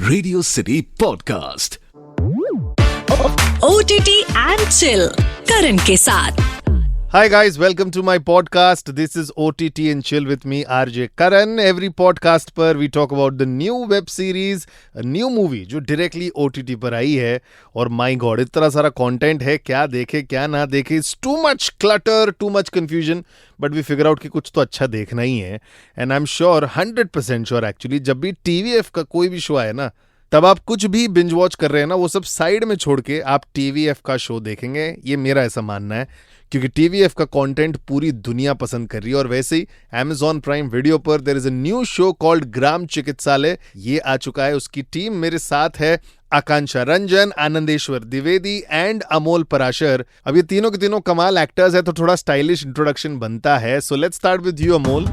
Radio city podcast OTT and chill Karan के साथ। Hi guys, welcome to my podcast. This is OTT and Chill with me, RJ Karan. Every podcast पर we talk about the new web series, a new movie जो directly OTT पर आई है. और my God, इतना सारा content है, क्या देखे क्या ना देखे. It's too much clutter, too much confusion. But we figure out कि कुछ तो अच्छा देखना ही है. And I'm sure, 100% sure actually, जब भी TVF का कोई भी शो आए ना, तब आप कुछ भी बिंज वॉच कर रहे हैं ना, वो सब साइड में छोड़ के आप TVF का शो देखेंगे. ये मेरा ऐसा मानना है, क्योंकि TVF का कंटेंट पूरी दुनिया पसंद कर रही है. और वैसे ही Amazon प्राइम वीडियो पर there is a new show called Gram Chikitsalay. ये आ चुका है. उसकी टीम मेरे साथ है आकांक्षा रंजन, आनंदेश्वर द्विवेदी एंड अमोल पराशर. अब ये तीनों के तीनों कमाल एक्टर्स है, तो थोड़ा स्टाइलिश इंट्रोडक्शन बनता है. So let's start with you Amol.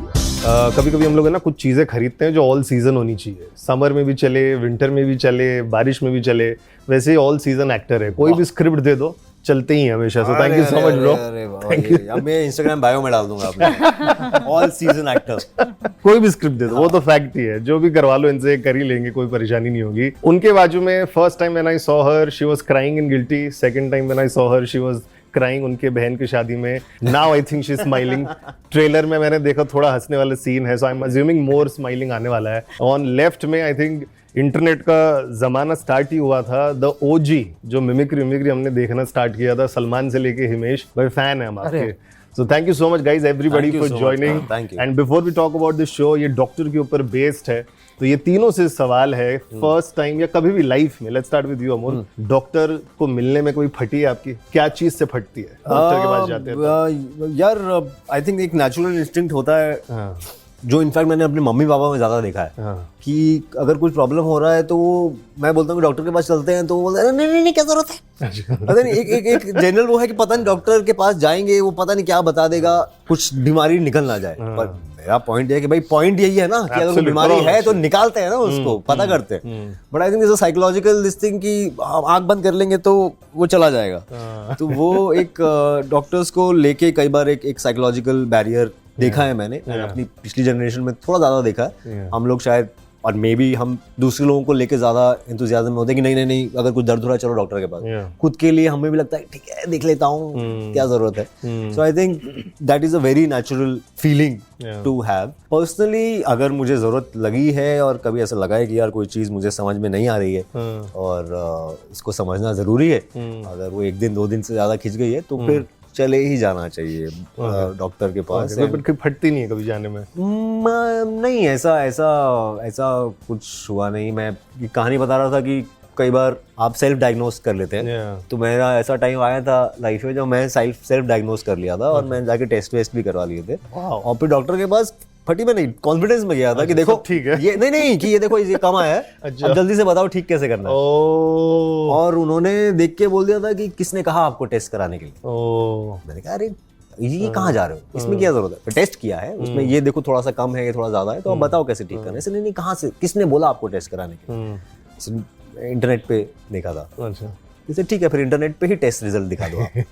कभी कभी हम लोग है ना कुछ चीज़ें खरीदते हैं जो ऑल सीजन होनी चाहिए. समर में भी चले, विंटर में भी चले, बारिश में भी चले. वैसे ही ऑल सीजन एक्टर है. कोई भी स्क्रिप्ट दे दो, चलते ही हैं हमेशा. सो thank you so much bro. Thank you. अब मैं इंस्टाग्राम बायो में डाल दूंगा आपने ऑल सीजन एक्टर. कोई भी स्क्रिप्ट दे दो, वो तो फैक्ट ही है. जो भी करवा लो इनसे, कर ही लेंगे, कोई परेशानी नहीं होगी. उनके बाजू में first time when I saw her she was crying in guilty. Second time when I saw her she was crying उनके बहन की शादी में. Now I think she is smiling. Trailer में मैंने देखा थोड़ा हंसने वाला सीन है. So I am assuming more smiling आने वाला है. ऑन लेफ्ट में आई थिंक इंटरनेट का जमाना स्टार्ट ही हुआ था. द ओजी जो मिमिक्री हमने देखना स्टार्ट किया था, सलमान से लेके हिमेश भाई फैन है हम आपके. So thank you so much guys everybody for joining. And before we talk about this show, ये डॉक्टर के ऊपर बेस्ड है. तो ये तीनों से सवाल है. फर्स्ट टाइम या कभी भी लाइफ में, let's start with you Amol. Doctor को मिलने में कोई फटी है आपकी? क्या चीज से फटती है डॉक्टर के पास जाते हैं? यार आई थिंक एक नेचुरल इंस्टिंक्ट होता है जो इनफैक्ट मैंने अपने मम्मी पापा में ज्यादा देखा है. कि अगर कुछ प्रॉब्लम हो रहा है तो मैं बोलता हूँ कि डॉक्टर के पास चलते हैं, तो वो बोलते हैं नहीं क्या जरूरत है. पता नहीं एक जनरल वो है कि पता नहीं डॉक्टर के पास जाएंगे, वो पता नहीं क्या बता देगा, कुछ बीमारी निकल ना जाए. पर मेरा पॉइंट ये है कि भाई पॉइंट यही है ना कि अगर कोई बीमारी है तो निकालते हैं ना उसको, पता करते हैं. But I think is a psychological this thing कि आंख बंद कर लेंगे तो वो चला जाएगा. तो वो एक डॉक्टर्स को लेके कई बार एक साइकोलॉजिकल बैरियर देखा है मैंने. अपनी पिछली जनरेशन में थोड़ा ज्यादा देखा है. हम लोग शायद, और मे बी हम दूसरे लोगों को लेके ज्यादा एंथुसियाज्म में होते हैं कि नहीं अगर कुछ दर्द हो रहा है चलो डॉक्टर के पास. खुद के लिए हमें भी लगता है ठीक है देख लेता हूँ, क्या जरूरत है. So I think that is a very natural feeling to have. Personally अगर मुझे जरूरत लगी है और कभी ऐसा लगा है कि यार कोई चीज मुझे समझ में नहीं आ रही है और इसको समझना जरूरी है, अगर वो एक दिन 2 दिन से ज्यादा खिंच गई है तो फिर चले ही जाना चाहिए डॉक्टर के पास. फटती नहीं है कभी जाने में? नहीं, ऐसा कुछ हुआ नहीं. मैं कहानी बता रहा था कि कई बार आप सेल्फ डायग्नोस कर लेते हैं. तो मेरा ऐसा टाइम आया था लाइफ में जब मैं सेल्फ डायग्नोस कर लिया था और मैं जाके टेस्ट वेस्ट भी करवा लिए थे. और फिर डॉक्टर के पास फटी में नहीं, कॉन्फिडेंस में गया था कि देखो ठीक है, ये नहीं कि ये देखो ये कम आया है. अब जल्दी से बताओ ठीक कैसे करना है. और उन्होंने देख के बोल दिया था कि किसने कहा आपको टेस्ट कराने के लिए. मैंने कहा अरे ये कहाँ जा रहे हो, इसमें क्या जरूरत है, टेस्ट किया है उसमें ये देखो थोड़ा सा कम है, ये थोड़ा ज्यादा है, तो आप बताओ कैसे ठीक करना है. ऐसे नहीं कहाँ से, किसने बोला आपको टेस्ट कराने के लिए? इंटरनेट पे देखा था. अच्छा, जैसे ठीक है फिर इंटरनेट पे ही टेस्ट रिजल्ट दिखा दो आप.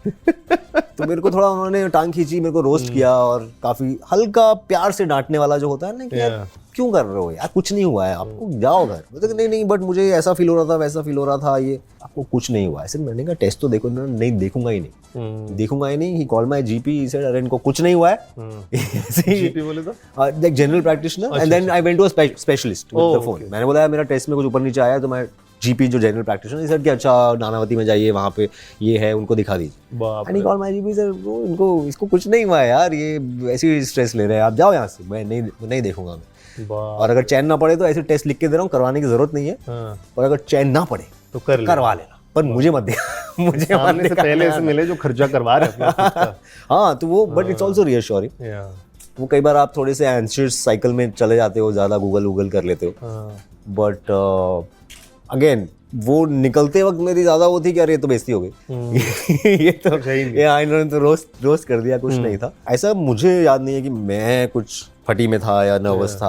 तो मेरे को थोड़ा उन्होंने टांग खींची, मेरे को रोस्ट किया और काफी हल्का प्यार से डांटने वाला जो होता है ना कि यार क्यों कर रहे हो यार, कुछ नहीं हुआ है, आपको जाओ घर. मतलब नहीं बट मुझे ऐसा फील हो रहा था, वैसा फील हो रहा था, ये आपको कुछ नहीं हुआ है. ऐसे मैंने कहा टेस्ट तो देखो. नहीं देखूंगा ही नहीं. He call my GP, he said अरे इनको कुछ नहीं हुआ है. जीपी बोले तो like general practitioner. And then I went to a specialist with the phone. मैंने बोला मेरा टेस्ट में कुछ ऊपर नीचे आया, तो मैं जीपी जो जनरल प्रैक्टिशनर सर कि अच्छा नानावती में जाइए, वहाँ पे ये है, उनको दिखा दीजिए. And call my GP, sir इनको इसको कुछ नहीं हुआ है यार, ये ऐसी स्ट्रेस ले रहे हैं, आप जाओ यहाँ से, मैं नहीं देखूंगा मैं. और अगर चैन ना पड़े तो ऐसे टेस्ट लिख के दे रहा हूँ, करवाने की जरूरत नहीं है. और अगर चैन ना पड़े तो करवा लेना, पर मुझे मत दे. मुझे आने से पहले ऐसे मिले जो खर्चा करवा रहे हैं. हाँ तो वो, बट इट्स ऑल्सो रियश्योरिंग. वो कई बार आप थोड़े से एंशियस साइकिल में चले जाते हो, ज्यादा गूगल कर लेते हो. बट अगेन वो निकलते वक्त मेरी ज्यादा वो थी कि अरे ये तो बेइज्जती हो गई. ये तो इन्होंने तो रोस्ट कर दिया, कुछ नहीं था. ऐसा मुझे याद नहीं है कि मैं कुछ फटी में था या नर्वस था.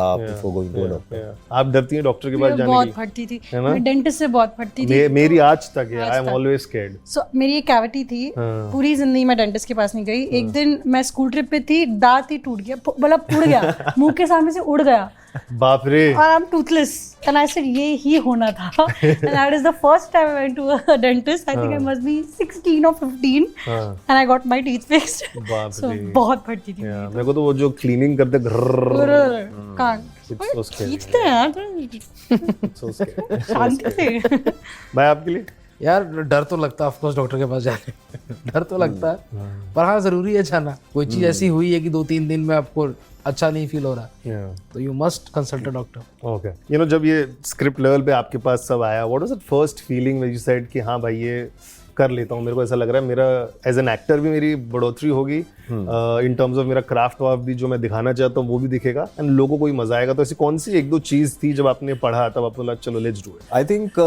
आप डरती हैं डॉक्टर के पास जाने की? बहुत फटती थी मैं, डेंटिस्ट से बहुत फटती थी. मेरी आज तक है, आई एम ऑलवेज स्कैर्ड. सो मेरी एक कैविटी थी, पूरी जिंदगी मैं डेंटिस्ट के पास नहीं गई. एक दिन मैं स्कूल ट्रिप पे थी, दांत ही टूट गया, मतलब उड़ गया, मुंह के सामने से उड़ गया. बाप रे. और I am toothless and I said ये ही होना था. And that is the first time I went to a dentist. I think I must be 16 or 15 and I got my teeth fixed. बाप सो रे. बहुत फटती थी. मेरे को तो वो जो क्लीनिंग करते कान खींचते हैं यार शांति से. भाई आपके लिए यार डर तो लगता है ऑफकोर्स डॉक्टर के पास जाने में. डर तो लगता है पर हाँ जरूरी है जाना. कोई चीज ऐसी हुई है कि 2-3 दिन में आपको अच्छा नहीं फील हो रहा तो you must consult a doctor. Okay. You know जब ये स्क्रिप्ट लेवल पे आपके पास सब आया, what was that first feeling when you said कि हाँ भाई ये कर लेता हूँ. मेरे को ऐसा लग रहा है मेरा एज एन एक्टर भी मेरी बढ़ोतरी होगी, इन टर्म्स ऑफ मेरा क्राफ्ट वाफ भी जो मैं दिखाना चाहता हूँ वो भी दिखेगा एंड लोगों को भी मजा आएगा. तो ऐसी कौन सी 1-2 चीज थी जब आपने पढ़ा तब आपको लगा चलो let's do it? I think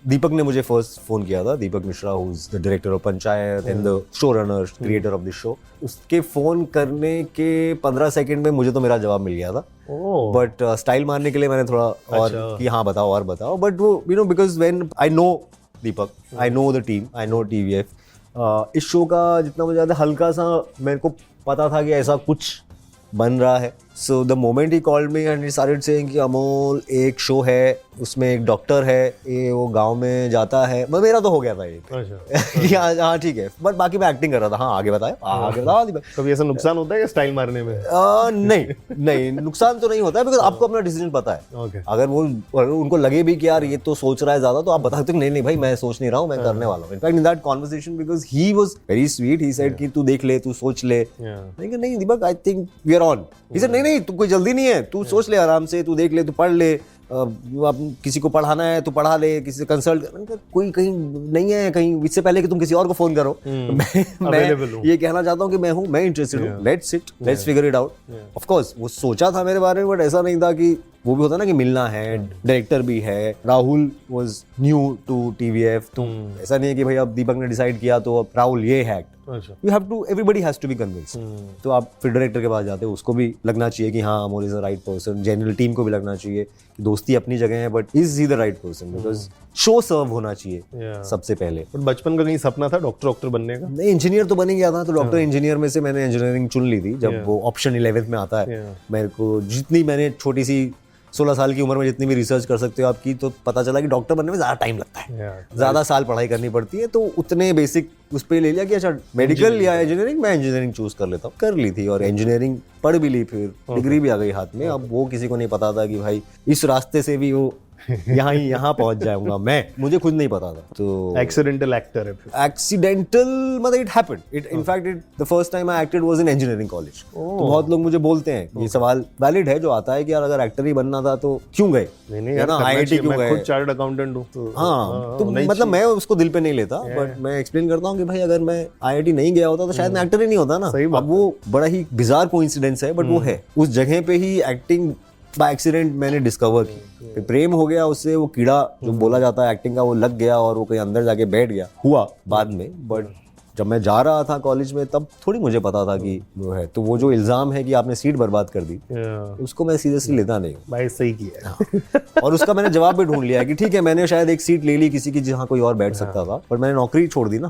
Deepak ने मुझे फर्स्ट फोन किया था. Deepak Mishra who is the director of Panchayat and the show runner, creator of this show. उसके फोन करने के 15 सेकंड में मुझे तो मेरा जवाब मिल गया था. बट स्टाइल मारने के लिए मैंने थोड़ा और कि हाँ बताओ और बताओ. बट वो you know because when I know Deepak, I know the team, I know TVF. इस शो का जितना मुझे याद है हल्का सा मेरे को पता था कि ऐसा कुछ बन रहा है. So the moment he called me and he started saying कि अमोल एक शो है, उसमें एक डॉक्टर है, ये वो गांव में जाता है. मेरा तो हो गया था ये. हाँ ठीक है. बट बाकी मैं एक्टिंग कर रहा था. हाँ आगे बताए. आगे बताओ दीपक. कभी ऐसा नुकसान होता है क्या स्टाइल मारने में? नहीं नुकसान तो नहीं होता है बिकॉज आपको अपना डिसीजन पता है. अगर वो उनको लगे भी कि यार ये तो सोच रहा है ज्यादा तो आप बता सकते नहीं भाई मैं सोच नहीं रहा हूँ, मैं करने वाला हूँ. In fact in that conversation because he was very sweet, he said कि तू देख ले, तू सोच ले. नहीं Deepak I think we are on. He said नहीं तू कोई जल्दी नहीं है, तू सोच ले आराम से, तू देख ले, तू पढ़ ले. आप किसी को पढ़ाना है तो पढ़ा ले, किसी से कंसल्ट कर. कोई कहीं नहीं है कहीं इससे पहले कि तुम किसी और को फोन करो. मैं ये कहना चाहता हूँ कि मैं हूँ, मैं इंटरेस्टेड हूँ. Let's sit, let's figure it out. Of course वो सोचा था मेरे बारे में बट ऐसा नहीं था कि वो भी होता ना कि मिलना है. डायरेक्टर भी है. Rahul was new to TVF. तो ऐसा नहीं है कि भाई अब दीपक ने डिसाइड किया तो अब राहुल ये है. You have to, everybody has to be convinced. तो आप फिर डायरेक्टर के पास जाते हो, उसको भी लगना चाहिए कि हाँ Amol is the right person. General team को भी लगना चाहिए कि दोस्ती अपनी जगह है but is he the right person because show serve होना चाहिए सबसे पहले. बट बचपन का कहीं सपना था डॉक्टर बनने का? नहीं, इंजीनियर तो बन ही गया था. तो डॉक्टर इंजीनियर में से मैंने इंजीनियरिंग चुन ली थी जब वो ऑप्शन 11th में आता है. मेरे को जितनी मैंने छोटी सी 16 साल की उम्र में जितनी भी रिसर्च कर सकते हो आपकी, तो पता चला कि डॉक्टर बनने में ज़्यादा टाइम लगता है, ज़्यादा साल पढ़ाई करनी पड़ती है. तो उतने बेसिक उस पर ले लिया कि अच्छा मेडिकल या इंजीनियरिंग, मैं इंजीनियरिंग चूज कर लेता हूँ. कर ली थी और इंजीनियरिंग पढ़ भी ली. फिर डिग्री भी आ गई हाथ में. अब वो किसी को नहीं पता था कि भाई इस रास्ते से भी वो यहाँ पहुंच जाऊंगा. मुझे खुद नहीं पता था. तो एक्सीडेंटल एक्टर है. एक्सीडेंटल मतलब it happened. It in fact the first time I acted was in engineering college. तो बहुत लोग मुझे बोलते हैं, ये सवाल वैलिड है जो आता है कि यार अगर एक्टर ही बनना था तो क्यों गए? नहीं यार, IIT क्यों गए? खुद चार्टर्ड अकाउंटेंट हूँ. तो मतलब मैं उसको दिल पे नहीं लेता बट मैं एक्सप्लेन करता हूँ कि भाई अगर मैं IIT नहीं गया होता तो शायद मैं एक्टर ही नहीं होता ना. अब वो बड़ा ही बिजार कोइंसिडेंस है बट वो है. उस जगह पे ही एक्टिंग बाय एक्सीडेंट मैंने डिस्कवर की. प्रेम हो गया उससे. वो कीड़ा जो बोला जाता है एक्टिंग का वो लग गया और वो कहीं अंदर जाके बैठ गया. हुआ बाद में. बट जब मैं जा रहा था कॉलेज में तब थोड़ी मुझे पता था कि वो है. तो वो जो इल्जाम है कि आपने सीट बर्बाद कर दी, उसको मैं सीरियसली लेता नहीं. भाई सही किया. और उसका मैंने जवाब भी ढूंढ लिया है कि ठीक है मैंने शायद एक सीट ले ली किसी की जहाँ कोई और बैठ सकता था पर मैंने नौकरी छोड़ दी ना.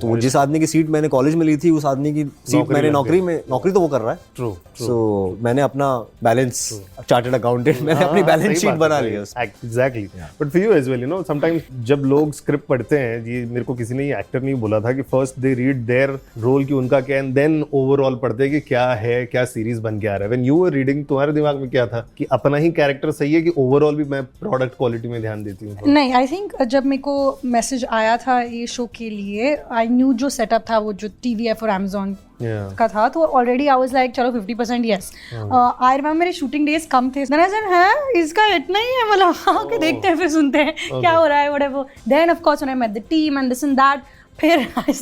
तो जिस आदमी की सीट मैंने कॉलेज में ली थी उस आदमी की सीट मैंने नौकरी तो वो कर रहा है. ट्रू. सो मैंने अपना बैलेंस, चार्टर्ड अकाउंटेंट, मैंने अपनी बैलेंस शीट बना ली. Exactly. But for you as well, you know sometimes जब लोग स्क्रिप्ट पढ़ते हैं, ये मेरे को किसी ने एक्टर नहीं बोला था कि first they read their role की उनका क्या एंड देन ओवरऑल पढ़ते हैं कि क्या है, क्या सीरीज बन के आ रहा है. व्हेन यू वर रीडिंग तुम्हारे दिमाग में क्या था कि अपना ही कैरेक्टर सही है कि ओवरऑल भी मैं प्रोडक्ट क्वालिटी में ध्यान देती हूँ? नहीं, आई थिंक जब मेरे को मैसेज आया था ये शो के लिए, आई न्यू जो सेटअप था वो जो TVF और Amazon का था, तो ऑलरेडी आई वाज लाइक चलो 50% यस. आई रिमेंबर मेरे शूटिंग डेज कम थे. देन आई सेड है इसका इतना ही है, मतलब आके देखते हैं फिर सुनते हैं क्या हो रहा है whatever. Then of course when I met the team and this and that, फिर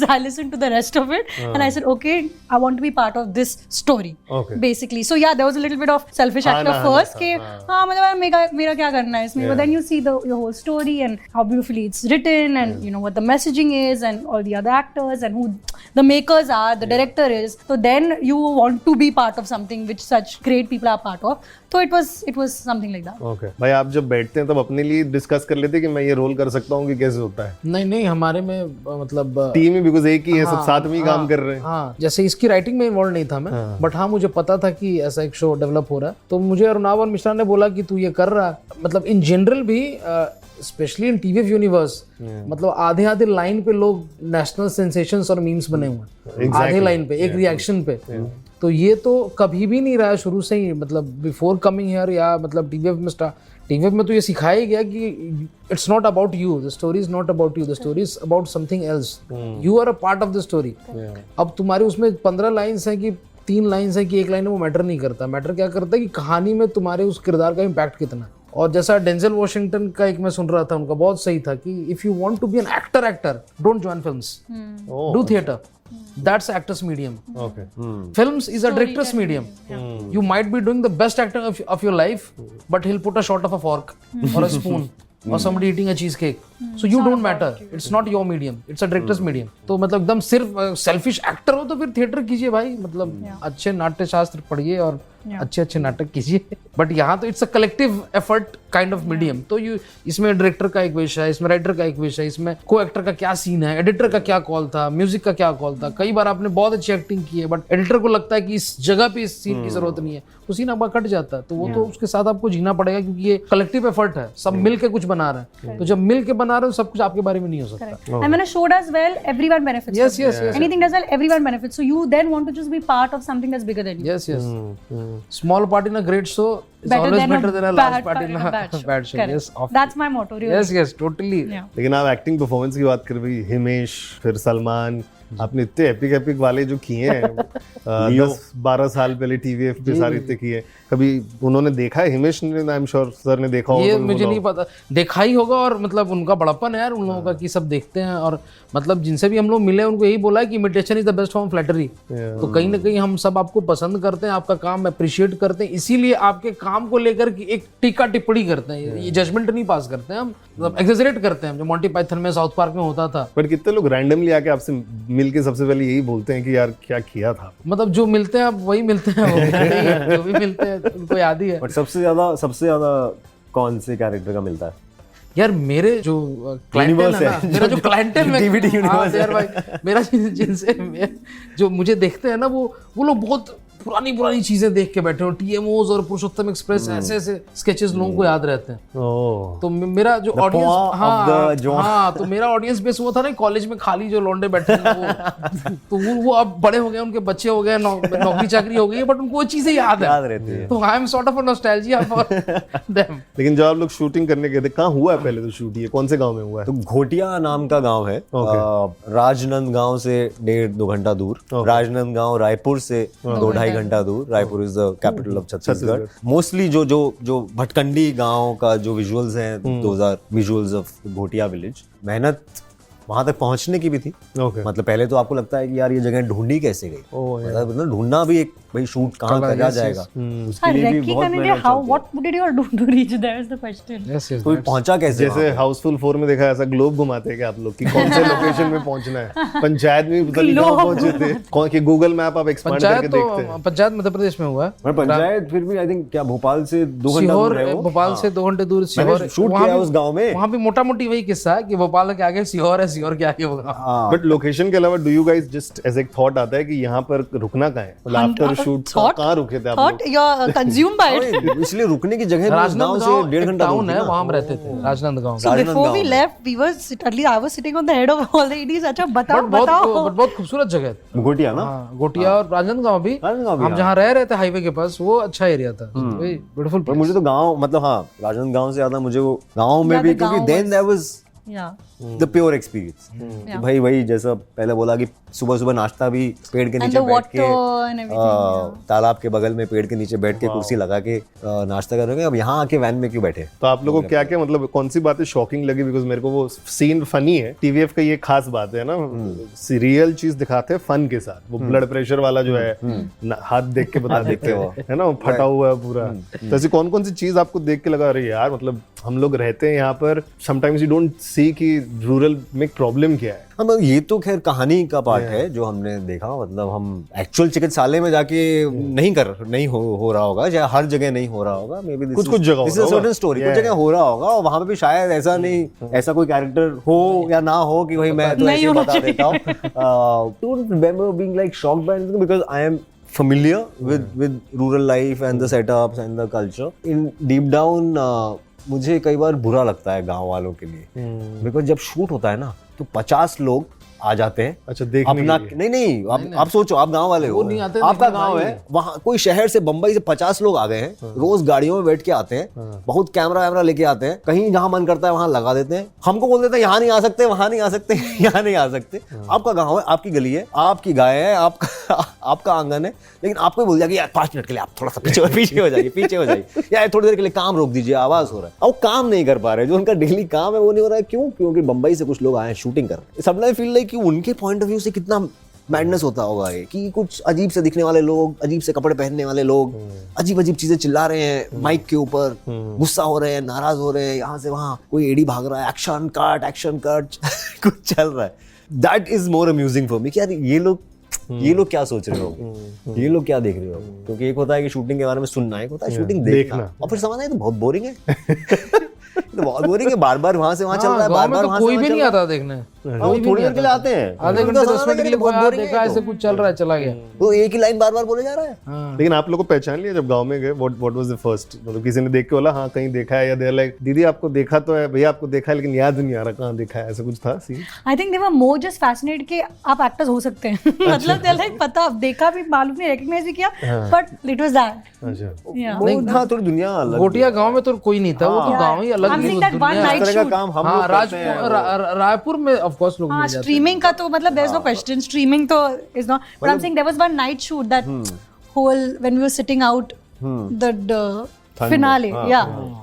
I listened to the rest of it and I said, okay, I want to be part of this story. Basically. So yeah, there was a little bit of selfish act of first कि हाँ मतलब मेरा क्या करना है इसमें. But then you see your whole story and how beautifully it's written and you know what the messaging is and all the other actors and who the makers are, the director is. So then you want to be part of something which such great people are part of. So it was something like that. Okay भाई, आप जब बैठते हैं तब अपने लिए discuss कर लेते हैं कि मैं ये रोल कर सकता हूँ कि कैसे होता है? नहीं हमारे में मतलब टीम ही बिकॉज एक ही है, सब साथ में ही काम कर रहे हैं. हाँ, जैसे इसकी राइटिंग में इन्वॉल्व नहीं था मैं, बट हाँ मुझे पता था कि ऐसा एक शो डेवलप हो रहा है, तो मुझे अरुणाव और मिश्रा ने बोला कि तू ये कर रहा. मतलब इन जनरल भी स्पेशली इन टीवीएफ यूनिवर्स, मतलब आधे लाइन पे लोग नेशनल सेंसेशंस और मीम्स बने हुए हैं, आधे लाइन पे एक रिएक्शन पे. तो ये तो कभी भी नहीं रहा है शुरू से ही, मतलब बिफोर कमिंग हियर या मतलब टीवीएफ में तो ये सिखाया ही गया कि it's not about you, the story is not about you, the story is about something else, you are a part of the story. अब तुम्हारे उसमें 15 लाइन्स हैं कि 3 लाइन्स हैं कि 1 लाइन में, वो मैटर नहीं करता. मैटर क्या करता है कि कहानी में तुम्हारे उस किरदार का इम्पैक्ट कितना है. और जैसा डेंजल वॉशिंगटन का एक मैं सुन रहा था, उनका बहुत सही था कि if you want to be an actor don't join films, do theatre. That's actor's medium. Okay. Films is a director's medium. You might be doing the best acting of your life, but he'll put a shot of a fork or a spoon or somebody eating a cheesecake. So you don't matter. It's not your medium. It's a director's medium. तो मतलब एकदम सिर्फ selfish actor हो तो फिर theatre कीजिए भाई, मतलब अच्छे नाट्य शास्त्र पढ़िए और अच्छे नाटक कीजिए. बट यहाँ तो it's a collective effort kind of medium. तो यू इसमें डायरेक्टर का एक विषय है, इसमें राइटर का एक विषय है, इसमें को एक्टर का क्या सीन है, एडिटर का क्या कॉल था, म्यूजिक का क्या कॉल था. कई बार आपने बहुत अच्छी एक्टिंग की है बट एडिटर को लगता है कि इस जगह पे इस सीन की जरूरत नहीं है, तो सीन आपका कट जाता है. तो वो तो उसके साथ आपको जीना पड़ेगा, क्योंकि ये कलेक्टिव एफर्ट है, सब मिल के कुछ बना रहे हैं. तो जब मिल के बना रहे हो सब कुछ आपके बारे में नहीं हो सकता. And when a show does well, everyone benefits. Yes. Anything does well, everyone benefits. So you then want to just be part of something that's bigger than you. Yes. Small part in a great show is always better than a large part in a bad show. Correct. Yes, That's my motto, really. Yes, totally. Yeah. लेकिन आप acting performance की बात कर रही, हिमेश फिर सलमान, आपने इतने epic वाले जो किए हैं 10-12 साल पहले टीवीएफ पे सारे इतने किए, कभी उन्होंने देखा है? हिमेश ने, आई एम श्योर सर ने देखा होगा. ये मुझे नहीं पता, देखा ही होगा. और मतलब उनका बड़प्पन है यार उन लोगों का कि सब देखते हैं. और मतलब जिनसे भी हम लोग मिले उनको यही बोला है कि imitation is the best form flattery. तो कहीं ना कहीं हम सब आपको पसंद करते हैं, आपका काम अप्रिशिएट करते हैं, इसीलिए आपके काम को लेकर के एक टीका टिप्पणी करते हैं. ये जजमेंट नहीं पास करते हैं हम, मतलब एग्जैजरेट करते हैं, जो मोंटी पाइथन में, साउथ पार्क में होता था. बट कितने लोग रैंडमली आके आपसे मिलके सबसे पहले यही बोलते हैं कि यार क्या किया था? मतलब जो मिलते हैं अब वही मिलते हैं, जो भी मिलते हैं उनको याद ही है. बट सबसे ज्यादा कौन से कैरेक्टर का मिलता है? यार मेरे जो क्लाइंटेल है ना, मेरा जो क्लाइंटेल में DVD यूनिवर्स यार भाई, मेरा जिनसे जो मुझे देखते हैं ना, वो लोग बहुत पुरानी चीजें देख के बैठे हो. टीएमओज और पुरुषोत्तम एक्सप्रेस ऐसे स्केचेस लोगों को याद रहते हैं. तो मेरा जो ऑडियंस, हाँ तो मेरा ऑडियंस बेस वो था ना कॉलेज में खाली जो लौंडे बैठे हैं तो वो अब बड़े हो गए, उनके बच्चे हो गए, नौकरी चाकरी हो गई है, बट उनको वो चीजें याद रहती है. तो I am sort of a nostalgia for them. लेकिन जब आप लोग शूटिंग करने गए थे, कहाँ हुआ है पहले तो शूट? ये कौन से गांव में हुआ है? तो घोटिया नाम का गांव है, राजनंदगांव से 1.5-2 घंटा दूर. राजनंदगांव रायपुर से 2-2.5 घंटा दूर. Raipur is the capital of Chhattisgarh. Mostly जो भटकंडी गांव का जो विजुअल्स हैं, those are visuals of Ghotiya village. मेहनत वहां तक पहुंचने की भी थी. मतलब पहले तो आपको लगता है कि यार ये जगह ढूंढी कैसे गई, मतलब ढूंढना भी एक भाई शूट कहाँ करा जाएगा, उसके लिए भी बहुत मेहनत. How what did you do to reach there is the question. कोई पहुंचा कैसे? जैसे हाउसफुल 4 में देखा, ऐसा ग्लोब घुमाते हैं कि आप लोग कि कौन से लोकेशन में पहुंचना है. पंचायत में पता नहीं कहाँ पहुंचे थे, कौन कि गूगल मैप आप एक्सपांड करके देखते हैं. पंचायत मध्य प्रदेश में हुआ है. पंचायत फिर भी आई थिंक क्या भोपाल से 2 घंटा दूर है वो. भोपाल से 2 घंटे दूर सीहोर. शूट किया उस गाँव में. वहाँ भी मोटा मोटी वही किस्सा है कि भोपाल के आगे सीहोर है, सीहोर के आगे होगा. बट लोकेशन के अलावा do you guys just as एक थॉट आता है कि यहाँ पर रुकना कहाँ है? मतलब आफ्टर शूट कहाँ रुके थे आप लोग? Thought you're consumed by it. इसलिए रुकने की जगह गांव से 1.5 घंटा टाउन है, वहाँ हम रहते थे. Rajnandgaon. So before we left, we were earlier I was sitting on the head of all the EDs. अच्छा बताओ. बहुत खूबसूरत जगह है घोटिया ना. घोटिया और राजनांदगांव भी. हम जहाँ रह रहे थे हाईवे के पास, वो अच्छा एरिया था, ब्यूटीफुल. मुझे तो गाँव, मतलब हाँ राजनांदगांव से ज्यादा मुझे वो गाँव में भी, क्योंकि then there was the pure experience. भाई वही जैसा पहले बोला कि सुबह नाश्ता भी पेड़ के नीचे बैठ के, तालाब के बगल में पेड़ के नीचे बैठ के कुर्सी लगा के नाश्ता कर रहे हैं. अब यहाँ आके वैन में क्यों बैठे? तो आप लोगों को क्या क्या मतलब कौन सी बातें शॉकिंग लगी? बिकॉज मेरे को वो सीन फनी है. टीवीएफ का ये खास बात है ना, रियल चीज दिखाते हैं फन के साथ. वो ब्लड प्रेशर वाला जो है हाथ देख के बता देते हैं, है ना, फटा हुआ है पूरा. तो ऐसी कौन सी चीज आपको देख के लगा, अरे यार मतलब हम लोग रहते हैं यहाँ पर, समटाइम्स यू डोंट सी कि रूरल में प्रॉब्लम क्या है. हाँ मतलब ये तो खैर कहानी का पार्ट है जो हमने देखा. मतलब हम एक्चुअल चिकित्सालय में जाके नहीं हो रहा होगा, या हर जगह नहीं हो रहा होगा. मे बी कुछ जगह this is a certain story, कुछ जगह हो रहा होगा और वहां पे भी शायद ऐसा नहीं, ऐसा कोई कैरेक्टर हो या ना हो कि भाई मैं तो ऐसे बता देता हूँ. Don't remember being like shocked by anything because I am familiar with rural life and the setups and the culture. In deep down मुझे कई बार बुरा लगता है गांव वालों के लिए, बिकॉज जब शूट होता है ना तो 50 लोग आ जाते हैं. अच्छा, देखने अपना के लिए. नहीं आप सोचो, आप गांव वाले हो, आपका गांव है, वहाँ कोई शहर से बंबई से 50 लोग आ गए हैं, रोज गाड़ियों में बैठ के आते हैं, बहुत कैमरा वैमरा लेके आते हैं, कहीं जहां मन करता है वहां लगा देते हैं. हमको बोल देते हैं यहाँ नहीं आ सकते, वहां नहीं आ सकते, यहाँ नहीं आ सकते. आपका गाँव है, आपकी गली है, आपकी गाय है, आपका आंगन है, लेकिन आपको बोल दिया कि यार 5 मिनट के लिए आप थोड़ा सा पीछे हो जाइए, यार थोड़ी देर के लिए काम रोक दीजिए, आवाज हो रहा है. और काम नहीं कर पा रहे, जो उनका डेली काम है वो नहीं हो रहा है. क्यों? क्योंकि बंबई से कुछ लोग आए हैं शूटिंग कर. समटाइम्स फील लाइक कि उनके पॉइंट ऑफ व्यू से कितना मैडनेस होता होगा ये, कि कुछ अजीब से दिखने वाले लोग, अजीब से कपड़े पहनने वाले लोग, अजीब अजीब चीजें चिल्ला रहे हैं माइक के ऊपर, गुस्सा हो रहे हैं, नाराज हो रहे हैं, यहाँ से वहाँ कोई एडी भाग रहा है, एक्शन कट कुछ चल रहा है. That is more amusing for me कि यार ये लोग क्या सोच रहे हो, ये लोग क्या देख रहे हो. क्योंकि एक होता है कि शूटिंग के बारे में सुनना, एक होता है शूटिंग देखना. और फिर समझना है तो बहुत बोरिंग है. तो बहुत बोरिंग है, बार-बार वहां से वहां चल रहा है, बार-बार वहां से कोई भी नहीं आता देखने. वो थोड़ी देर के लिए आते हैं, आधे घंटे 10 मिनट के लिए कोई आया, देखा ऐसे कुछ चल रहा है, चला गया. तो एक ही लाइन बार-बार बोले जा रहा है. लेकिन आप लोग को पहचान लिया जब गांव में गए? व्हाट वाज द फर्स्ट, मतलब किसी ने देख के बोला हाँ कहीं देखा है, या दे लाइक दीदी आपको देखा तो है, भैया आपको देखा है लेकिन याद नहीं आ रहा कहाँ देखा है, ऐसा कुछ था scene? I think they were more just fascinated कि आप एक्टर्स हो सकते हैं. मतलब दे लाइक पता देखा भी, मालूम नहीं, रिकॉग्नाइज भी किया, बट इट वाज दैट. अच्छा, वो था थोड़ी दुनिया अलग. गोटिया गांव में तो कोई नहीं था, वो तो गांव ही अलग ही दुनिया. काम हम लोग करते हैं. रायपुर में ऑफ कोर्स लोग मिल जाते हैं. स्ट्रीमिंग का तो मतलब there is no question, streaming तो is not, but I am saying there was one night shoot that whole when we were sitting out the finale,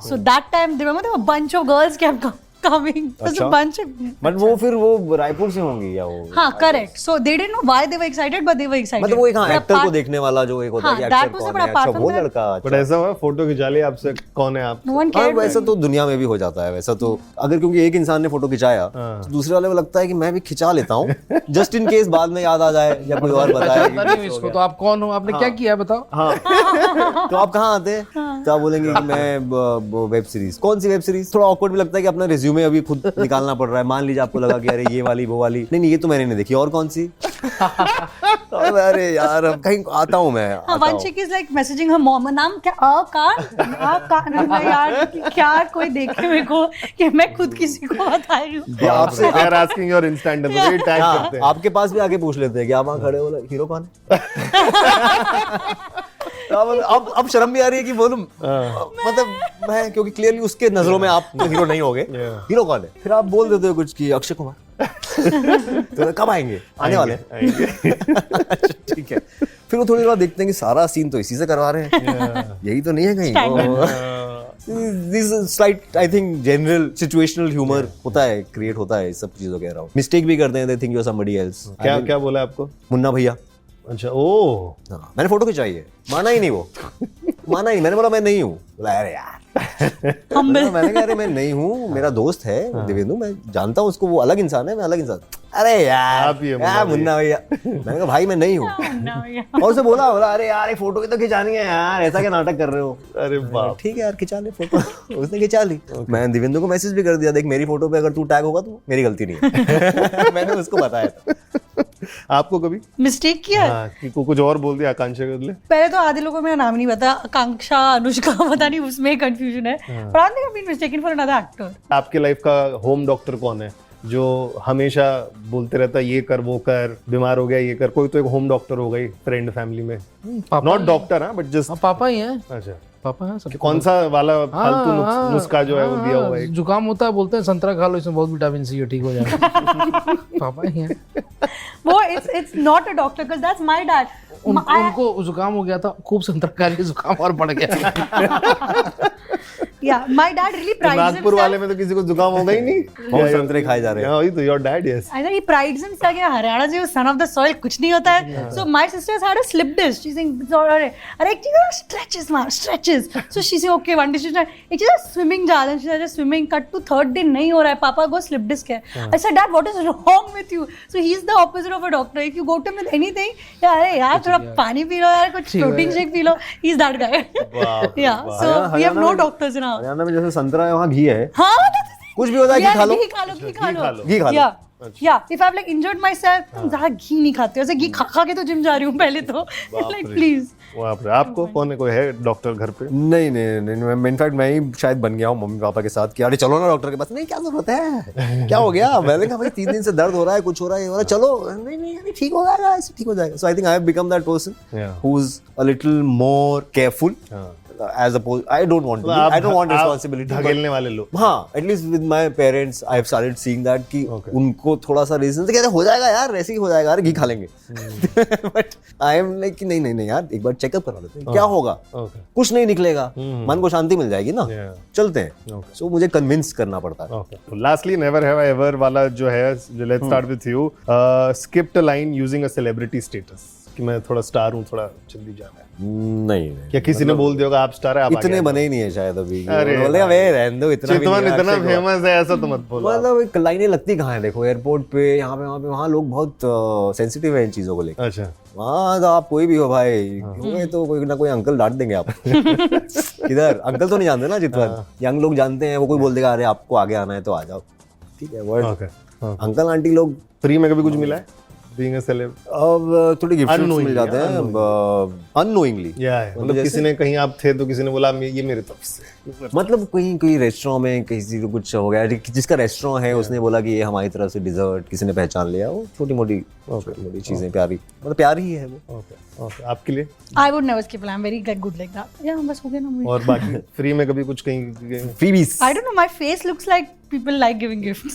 so that time they remember there were a bunch of girls kept coming. There's a bunch of, but वो फिर वो रायपुर से होंगी या वो? हाँ, correct. So they didn't know why they were excited, but they were excited. मतलब वो एक एक्टर को देखने वाला जो एक होता है कि एक्टर कौन है, अच्छा वो लड़का. बट ऐसा हुआ फोटो खिंचा लिया आपसे, कौन है आप? No one cared. वैसा तो दुनिया में भी हो जाता है. वैसा तो अगर क्योंकि एक इंसान ने फोटो खिंचाया तो दूसरे वाले को लगता है कि मैं भी खिंचा लेता हूँ, जस्ट इन केस बाद में याद आ जाए या कोई और बताए इसको. तो आप कौन हो, आपने क्या किया बताओ. हाँ, तो आप कहाँ आते हैं? तो आप बोलेंगे कि मैं वेब सीरीज. कौन सी वेब सीरीज? थोड़ा ऑकवर्ड भी लगता है कि अपना रिज्यूमे अभी खुद निकालना पड़ रहा है. मान लीजिए आपको लगा कि अरे ये वाली वो वाली, नहीं ये तो मैंने नहीं देखी, और कौन सी? अरे यार अब कहीं आता हूँ मैं. One chick is like messaging her mom, नाम क्या? यार क्या कोई देखे मेरे को कि मैं खुद किसी को बता रही हूँ. आपसे they are asking your instant number, ये टैग करते हैं. आपके पास भी आगे पूछ लेते हैं कि आप वहाँ खड़े हो, हीरो कौन है? अब शर्म भी आ रही है कि बोलूं, मतलब मैं, क्योंकि क्लियरली उसके नजरों में आप तो हीरो नहीं होगे. हीरो कौन है? फिर आप बोल देते हो कुछ कि अक्षय कुमार. तो कब आएंगे? आने वाले ठीक है. फिर वो थोड़ी देर बाद देखते हैं कि सारा सीन तो इसी से करवा रहे हैं, यही तो नहीं है कहीं. This slight I think general situational humour होता है, क्रिएट होता है इस सब चीजों के अराउंड. मिस्टेक भी करते हैं, they think you are somebody else. क्या बोला आपको? मुन्ना भैया. अच्छा, ओ मैंने फोटो खिंचाई है. माना ही नहीं वो, माना ही. मैंने बोला मैं नहीं हूँ. बोला अरे यार मैंने कहा अरे मैं नहीं हूँ, मेरा दोस्त है दिवेंदु, मैं जानता हूँ उसको, वो अलग इंसान है, मैं अलग इंसान. अरे यार मुन्ना भैया. मैंने कहा भाई मैं नहीं हूँ. और उसे बोला अरे यार एक फोटो की तो खिंचानी है यार, ऐसा क्या नाटक कर रहे हो? अरे बाप, ठीक है यार खिंचा ले फोटो. उसने खिंचा ली. मैं दिवेंदु को मैसेज भी कर दिया, देख मेरी फोटो पे अगर तू टैग होगा तो मेरी गलती नहीं है. मैंने उसको बताया था. आपको कभी मिस्टेक किया? हाँ, कि कुछ और बोल दिया आकांक्षा के बदले? पहले तो आधे लोगों को मेरा नाम नहीं पता, आकांक्षा, अनुष्का, पता नहीं, उसमें कंफ्यूजन है. But I think I've been mistaken for another actor. आपके लाइफ का होम डॉक्टर कौन है जो हमेशा बोलते रहता है ये कर वो कर, बीमार हो गया ये कर? कोई तो एक होम डॉक्टर होगा ही फ्रेंड फैमिली में. नॉट डॉक्टर, हाँ, बट जस्ट पापा ही हैं. अच्छा, पापा हैं सब. कौन सा वाला फालतू नुस्खा जो है वो दिया हुआ है? जुकाम होता है, बोलते हैं संतरा खा लो, इसमें बहुत विटामिन सी है, ठीक हो जाएगा. पापा ही हैं वो. It's not a doctor because that's my dad. उनको जुकाम हो गया था, खूब संतरा खा लिया, जुकाम और बढ़ गया. Yeah, my dad really prides Nagpur वाले में तो किसी को जुकाम होगा ही नहीं। बहुत संतरे खाए जा रहे हैं। वही तो your dad yes. I think he prides himself कि हरियाणा से son of the soil कुछ नहीं होता है। So my sister's had a slip disc. She's saying अरे एक चीज़ stretches मार stretches. So she's saying okay one day she's like एक चीज़ swimming जा रहा है, she's just swimming cut to third day नहीं हो रहा है, पापा को slip disc है। I said dad what is wrong with you? So he's the opposite of a doctor. If you go to him with anything अरे यार थोड़ा पानी पी लो यार, कुछ protein shake P low, he's that guy. Yeah, so we have no doctors in our. Haryana में जैसे संतरा है वहाँ घी है, हाँ कुछ भी होता है घी खा लो, घी खा लो, घी खा लो, घी खा लो। Yeah, if I've like injured myself, तुम ज़्यादा घी नहीं खाते हो, ऐसे घी खा खा के तो जिम जा रही हूँ पहले तो, like please. बाप रे, आपको कौन है, कोई है डॉक्टर घर पे? नहीं, इनफैक्ट मैं ही शायद बन गया हूँ मम्मी पापा के साथ कि अरे चलो ना डॉक्टर के पास। नहीं क्या जरूरत है, क्या हो गया? मैंने कहा भाई 3 दिन से दर्द हो रहा है, कुछ हो रहा है, ये हो रहा है, चलो। नहीं ठीक हो जाएगा, ऐसे ठीक हो जाएगा। So I think I have become that person who is a little more careful as opposed I don't want responsibility ढकेलने वाले लोग। हाँ, at least with my parents I have started seeing that कि उनको थोड़ा सा रीजन से कहते हो जाएगा यार, ऐसे ही हो जाएगा, अरे घी खा लेंगे। बट आई एम लाइक कि नहीं यार, एक बार चेकअप करा लेते हैं, क्या होगा, कुछ नहीं निकलेगा, मन को शांति मिल जाएगी ना, चलते हैं। सो मुझे कन्विंस करना पड़ता है। Lastly never have I ever वाला जो है, let's start with you. Skipped a line using a celebrity status कि मैं थोड़ा स्टार हूँ, थोड़ा जल्दी जाना है। नहीं क्या किसी ने बोल दिया होगा आप स्टार है, आप इतने बने ही नहीं है शायद अभी। अरे बोले वे रहने दो, इतना फेमस है ऐसा तो मत बोलो। मतलब लाइनें लगती कहाँ है, देखो एयरपोर्ट पे, यहाँ पे, वहाँ लोग बहुत सेंसिटिव है इन चीजों को लेकर। अच्छा, वहाँ तो आप कोई भी हो भाई, होंगे तो कोई ना कोई अंकल डांट देंगे आप। किधर अंकल तो नहीं जानते ना, जितना यंग लोग जानते हैं, वो कोई बोल देगा अरे आपको आगे आना है तो आ जाओ, ठीक है। वर्ड अंकल आंटी लोग। फ्री में कभी कुछ मिला है बीइंग अ सेलेब? अब थोड़ी गिफ्ट मिल जाते हैं अननोइंगली। मतलब किसी ने, कहीं आप थे तो किसी ने बोला ये मेरे तरफ से, मतलब कोई रेस्टोरेंट में किसी को कुछ हो गया, जिसका रेस्टोरेंट है उसने बोला कि ये हमारी तरफ से डिजर्ट, किसी ने पहचान लिया, वो छोटी मोटी चीजें प्यारी, मतलब प्यारी ही है वो। ओके, आपके लिए? I would never skip. I'm very good like that. Yeah, बस हो गया ना। और बाकी फ्री में कभी कुछ कहीं freebies? I don't know. My face looks like people like giving gifts.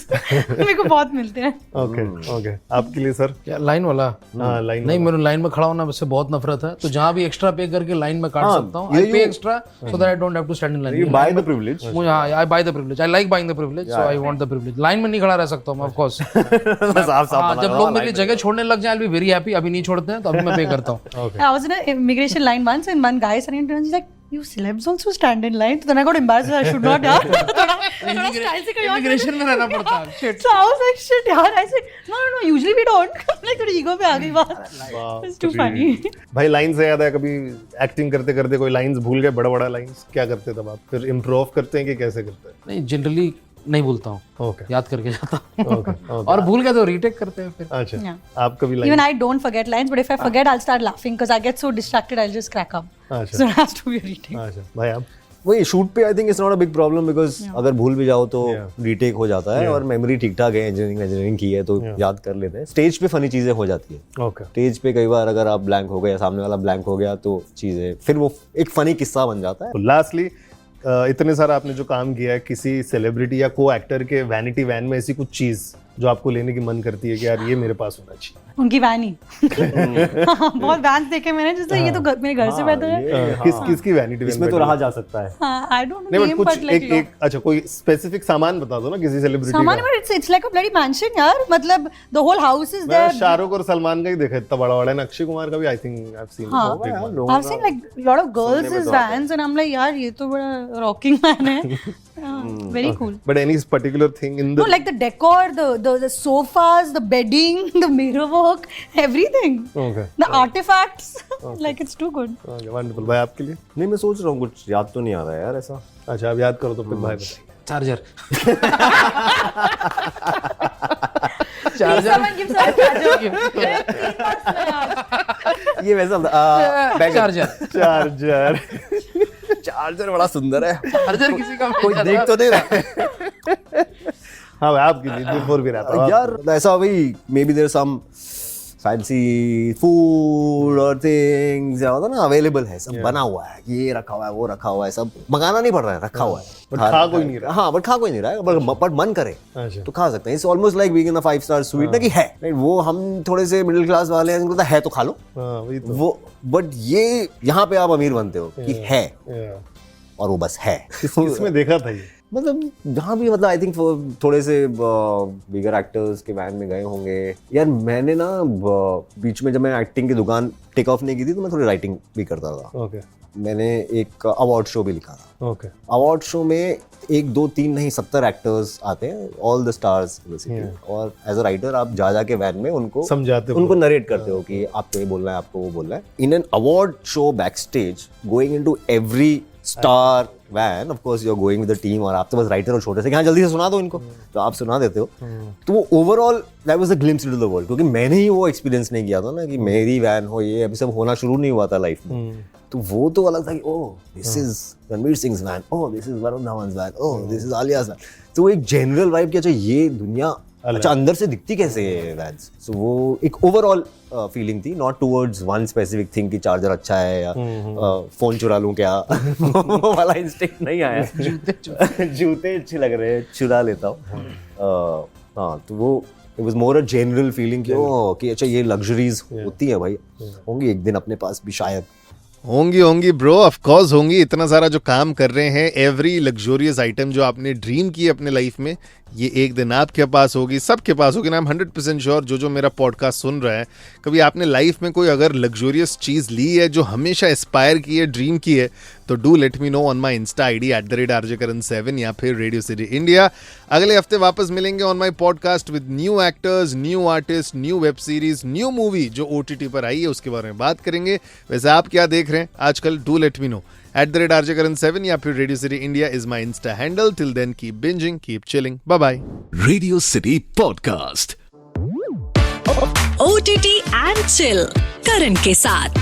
मेरे को बहुत मिलते हैं। ओके, आपके लिए सर? क्या लाइन वाला? हाँ, लाइन नहीं, मेरे लाइन में खड़ा होना से बहुत नफरत है, तो जहाँ भी एक्स्ट्रा पे करके लाइन में काट सकता हूँ, I pay extra so that I don't have to stand in line. You buy the privilege. मुझे I buy the privilege. I like buying the privilege, so I want the privilege. Line में नहीं खड़ा रह सकता हूँ मैं, of course. हाँ, जब लोग मेरे लिए जगह छोड़ने लग जाए, I'll be very happy. अभी नहीं छोड़ते हैं तो अभी मैं पे करता हूँ। I was in an immigration line once and one guy sitting in, he's like, you celebs also stand in line? So then I got embarrassed. I should not, यार। इमिग्रेशन में रहना पड़ता है। Shit. So I was like, shit, यार। I said, no, usually we don't. like थोड़ी ego पे आ गई बात। It's too funny. भाई लाइन से याद है, कभी एक्टिंग करते करते कोई लाइंस भूल गए, बड़ा लाइंस, क्या करते तब आप? फिर इम्प्रूव करते हैं कि कैसे करते हैं? नहीं, जनरली नहीं भूलता हूँ, ओके, याद करके जाता हूँ। और भूल गया तो रीटेक करते हैं फिर। अच्छा, आप कभी Even I don't forget lines, but if I forget, I'll start laughing because I get so distracted, I'll just crack up. अच्छा, So it has to be a retake. अच्छा, भाई आप? वही शूट पे I think it's not a big problem, because अगर भूल भी जाओ तो रीटेक हो जाता है, और मेमोरी ठीक ठाक है, इंजीनियरिंग की है तो याद कर लेते हैं। स्टेज पे फनी चीजें हो जाती है। ओके, स्टेज पे कई बार अगर आप ब्लैंक हो गए, सामने वाला ब्लैंक हो गया, तो चीजें फिर वो एक फनी किस्सा बन जाता है। लास्टली इतने सारा आपने जो काम किया है, किसी सेलिब्रिटी या को एक्टर के वैनिटी वैन में ऐसी कुछ चीज जो आपको लेने की मन करती है कि यार ये मेरे पास होना चाहिए? उनकी वैन ही। बहुत वैन देखे मैंने, जिससे ये तो मेरे घर से बेहतर है। किसकी वैनिटी वैन? इसमें तो रहा जा सकता है। I don't know नहीं, name, कुछ but like एक अच्छा कोई स्पेसिफिक सामान बता दो ना किसी सेलिब्रिटी सामान, का। but it's like a bloody mansion यार, मतलब the whole house is there. मैं शाहरुख और सलमान का ही देखा इतना बड़ा है, अक्षय कुमार का भी आई think I have seen. I've seen like lot of girls' vans and I'm like यार ये तो बड़ा rocking man है। Very cool. But any particular thing in the? No, like the decor, the sofas, the bedding, the mirror work, everything. Okay. The artifacts, like it's too good. Okay, wonderful. भाई आपके लिए? नहीं, मैं सोच रहा हूँ, कुछ याद तो नहीं आ रहा है यार ऐसा। अच्छा, आप याद करो तो फिर भाई बताइए। Charger. Someone gives us a charger. ये वैसा चार्जर चार्जर बड़ा सुंदर है। चार्जर किसी का कोई देख तो नहीं रहा। हाँ भाई आपके लिए बिफोर भी रहता यार ऐसा भाई, maybe there some fancy food और थिंग्स होता ना, अवेलेबल है, सब बना हुआ है, ये रखा हुआ है, वो रखा हुआ है, सब मंगाना नहीं पड़ रहा है, रखा हुआ है, बट खा कोई नहीं रहा। हाँ, बट खा कोई नहीं रहा है, बट मन करे तो खा सकते हैं। It's almost like being in a 5-star sweet ना, कि है वो हम थोड़े से मिडिल क्लास वाले हैं, जिनको है तो खा लो वही तो। वो, बट ये यहाँ पे आप अमीर बनते हो कि है। और वो बस है। इसमें देखा था ये? मतलब जहाँ भी, मतलब आई थिंक थोड़े से बिगर एक्टर्स के वैन में गए होंगे यार। मैंने ना बीच में जब मैं एक्टिंग की दुकान टेक ऑफ नहीं की थी तो मैं थोड़ी राइटिंग भी करता था। ओके। मैंने एक अवार्ड शो भी लिखा था। ओके। अवार्ड शो में 1 2 3 नहीं 70 एक्टर्स आते हैं, ऑल द स्टार्स बेसिकली। और एज अ राइटर आप जा के वैन में उनको समझाते हो, उनको नरेट करते हो कि आपको ये बोलना है, आपको वो बोलना है। In an award show backstage, going into every star van, of course you are going with the team, और आप तो बस राइटर हो छोटे से, हाँ जल्दी से सुना दो इनको, तो आप सुना देते हो। तो वो overall that was a glimpse into the world, क्योंकि मैंने ही वो एक्सपीरियंस नहीं किया था ना कि मेरी वैन हो, ये अभी सब होना शुरू नहीं हुआ था लाइफ में। तो वो तो अलग था कि oh this is Ranveer Singh van, oh this is Varun Dhawan's van, oh this is Alia's van. तो वो एक जनरल वाइब कि अच्छा ये दुनिया अच्छा अंदर से दिखती कैसे है वैन्स। सो वो एक ओवरऑल फीलिंग थी, not towards one specific thing कि चार्जर अच्छा है या फोन चुरा लूं क्या, वो वाला इंस्टिंक्ट नहीं आया। जूते अच्छे लग रहे हैं, चुरा लेता हूँ। हाँ, तो वो it was more a general feeling कि अच्छा ये लग्जरीज होती है भाई, होंगी एक दिन अपने पास भी शायद। होंगी ब्रो, ऑफ कोर्स होंगी। इतना सारा जो काम कर रहे हैं, एवरी लग्जोरियस आइटम जो आपने ड्रीम की अपने लाइफ में, ये एक दिन आपके पास होगी, सबके पास होगी। ना, आई एम 100% श्योर जो मेरा पॉडकास्ट सुन रहा है, कभी आपने लाइफ में कोई अगर लग्जोरियस चीज़ ली है जो हमेशा एस्पायर की है, ड्रीम की है, तो do let me know on my Insta ID @RJKaran7 या फिर रेडियो सिटी इंडिया। अगले हफ्ते वापस मिलेंगे on my podcast with new actors, new artist, new web series, new movie जो OTT पर आई है उसके बारे में बात करेंगे। वैसे आप क्या देख रहे हैं आजकल? Do let me know @RJKaran7 या फिर Radio City India is my insta handle. Till then keep binging, keep chilling, bye bye. Radio City Podcast. OTT and chill Karan के साथ।